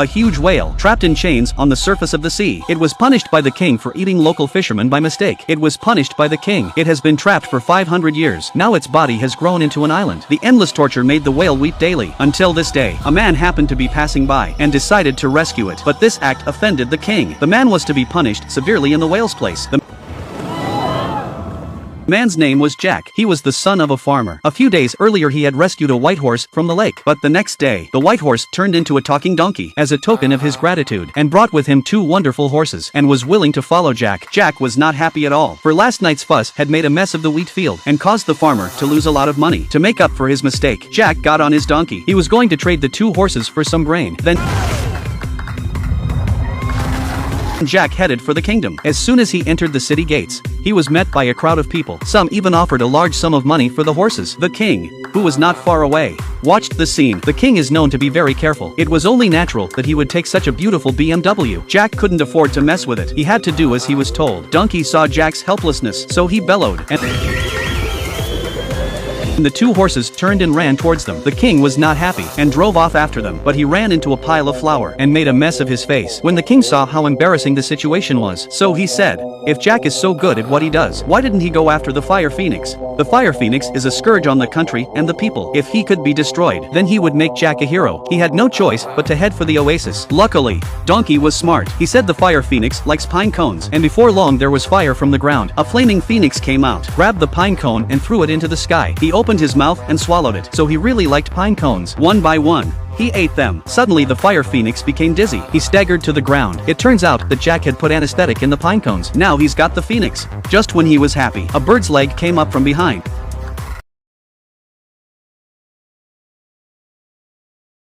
A huge whale, trapped in chains on the surface of the sea. It was punished by the king for eating local fishermen by mistake. It was punished by the king. It has been trapped for 500 years. Now its body has grown into an island. The endless torture made the whale weep daily. Until this day, a man happened to be passing by and decided to rescue it. But this act offended the king. The man was to be punished severely in the whale's place. The man's name was Jack. He was the son of a farmer. A few days earlier he had rescued a white horse from the lake. But the next day, the white horse turned into a talking donkey as a token of his gratitude and brought with him 2 wonderful horses and was willing to follow Jack. Jack was not happy at all, for last night's fuss had made a mess of the wheat field and caused the farmer to lose a lot of money. To make up for his mistake, Jack got on his donkey. He was going to trade the 2 horses for some grain. Then Jack headed for the kingdom. As soon as he entered the city gates, he was met by a crowd of people. Some even offered a large sum of money for the horses. The king, who was not far away, watched the scene. The king is known to be very careful. It was only natural that he would take such a beautiful BMW. Jack couldn't afford to mess with it. He had to do as he was told. Donkey saw Jack's helplessness, so he bellowed, and the 2 horses turned and ran towards them. The king was not happy and drove off after them, but he ran into a pile of flour and made a mess of his face when the king saw how embarrassing the situation was. So he said, if Jack is so good at what he does, why didn't he go after the fire phoenix? The fire phoenix is a scourge on the country and the people. If he could be destroyed, then he would make Jack a hero. He had no choice but to head for the oasis. Luckily, Donkey was smart. He said the fire phoenix likes pine cones, and before long there was fire from the ground. A flaming phoenix came out, grabbed the pine cone and threw it into the sky. He opened his mouth and swallowed it. So he really liked pine cones. One by one, he ate them. Suddenly the fire phoenix became dizzy. He staggered to the ground. It turns out that Jack had put anesthetic in the pine cones. Now he's got the phoenix. Just when he was happy, a bird's leg came up from behind.